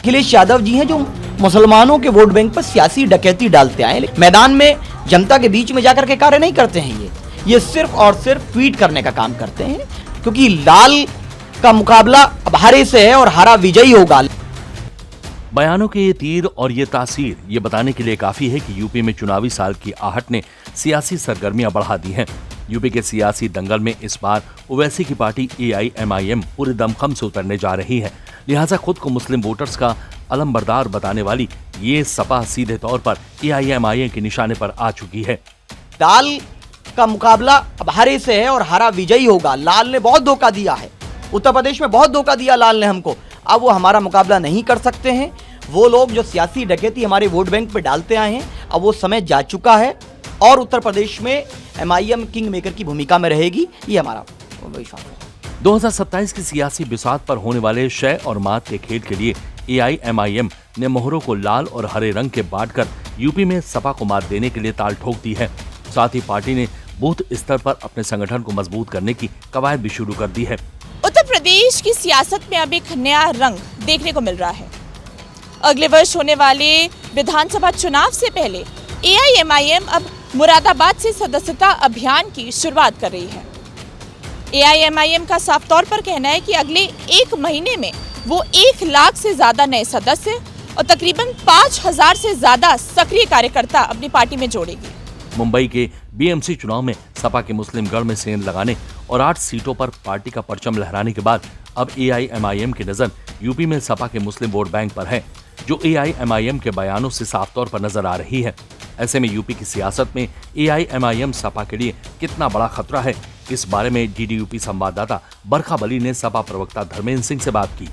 अखिलेश यादव जी हैं जो मुसलमानों के वोट बैंक पर सियासी डकैती डालते आए, मैदान में जनता के बीच में जाकर के कार्य नहीं करते हैं। ये सिर्फ और सिर्फ ट्वीट करने का काम करते हैं, क्योंकि लाल का मुकाबला अब हरे से है और हरा विजयी होगा। बयानों के ये तीर और ये तासीर ये बताने के लिए काफी है कि यूपी में चुनावी साल की आहट ने सियासी सरगर्मियां बढ़ा दी हैं। यूपी के सियासी दंगल में इस बार ओवैसी की पार्टी AIMIM पूरे दमखम से उतरने जा रही है। लिहाजा खुद को मुस्लिम वोटर्स का अलमबरदार बताने वाली ये सपा सीधे तौर पर AIMIM के निशाने पर आ चुकी है। लाल का मुकाबला अब हरे से है और हरा विजयी होगा। लाल ने बहुत धोखा दिया है, उत्तर प्रदेश में बहुत धोखा दिया लाल ने हमको। अब वो हमारा मुकाबला नहीं कर सकते हैं। वो लोग जो सियासी डकैती हमारे वोट बैंक पे डालते आए हैं, अब वो समय जा चुका है और उत्तर प्रदेश में MIM किंग मेकर की भूमिका में रहेगी, ये हमारा विश्वास है। 2027 की सियासी बिसात पर होने वाले शय और मात के खेल के लिए AIMIM ने मोहरों को लाल और हरे रंग के बांटकर यूपी में सपा को मात देने के लिए ताल ठोक दी है। साथ ही पार्टी ने बूथ स्तर पर अपने संगठन को मजबूत करने की कवायद भी शुरू कर दी है। उत्तर प्रदेश की सियासत में अब एक नया रंग देखने को मिल रहा है। अगले वर्ष होने वाले विधानसभा चुनाव से पहले AIMIM अब मुरादाबाद से सदस्यता अभियान की शुरुआत कर रही है। AIMIM का साफ तौर पर कहना है कि अगले 1 महीने में वो 1 लाख से ज्यादा नए सदस्य और तकरीबन 5,000 से ज्यादा सक्रिय कार्यकर्ता अपनी पार्टी में जोड़ेगी। मुंबई के BMC चुनाव में सपा के मुस्लिम गढ़ में सेंध लगाने और 8 सीटों पर पार्टी का परचम लहराने के बाद अब AIMIM की नजर यूपी में सपा के मुस्लिम वोट बैंक पर है, जो AIMIM के बयानों से साफ तौर पर नजर आ रही है। ऐसे में यूपी की सियासत में AIMIM सपा के लिए कितना बड़ा खतरा है, इस बारे में DDUP संवाददाता बरखा बली ने सपा प्रवक्ता धर्मेंद्र सिंह से बात की।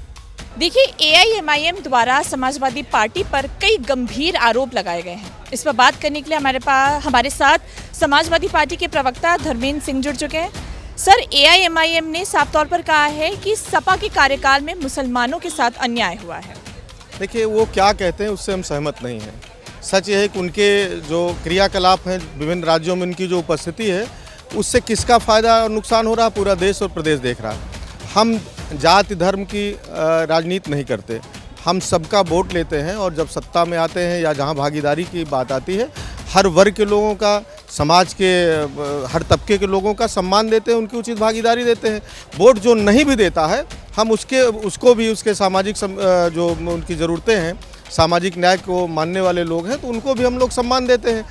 देखिए, AIMIM द्वारा समाजवादी पार्टी पर कई गंभीर आरोप लगाए गए हैं। इस पर बात करने के लिए हमारे साथ समाजवादी पार्टी के प्रवक्ता धर्मेंद्र सिंह जुड़ चुके हैं। सर, AIMIM ने साफ तौर पर कहा है कि सपा के कार्यकाल में मुसलमानों के साथ अन्याय हुआ है। देखिए, वो क्या कहते हैं उससे हम सहमत नहीं हैं। सच ये है कि उनके जो क्रियाकलाप हैं, विभिन्न राज्यों में उनकी जो उपस्थिति है, उससे किसका फ़ायदा और नुकसान हो रहा है पूरा देश और प्रदेश देख रहा है। हम जाति धर्म की राजनीति नहीं करते, हम सबका वोट लेते हैं और जब सत्ता में आते हैं या जहां भागीदारी की बात आती है, हर वर्ग के लोगों का, समाज के हर तबके के लोगों का सम्मान देते हैं, उनकी उचित भागीदारी देते हैं। वोट जो नहीं भी देता है, हम उसको भी उसके सामाजिक जो उनकी ज़रूरतें हैं, सामाजिक न्याय को मानने वाले लोग हैं, तो उनको भी हम लोग सम्मान देते हैं।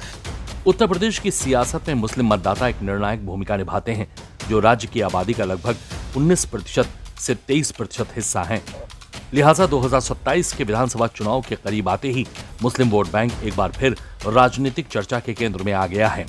उत्तर प्रदेश की सियासत में मुस्लिम मतदाता एक निर्णायक भूमिका निभाते हैं, जो राज्य की आबादी का लगभग 19% से 23% हिस्सा हैं। लिहाजा 2027 के विधानसभा चुनाव के करीब आते ही मुस्लिम वोट बैंक एक बार फिर राजनीतिक चर्चा के केंद्र में आ गया है।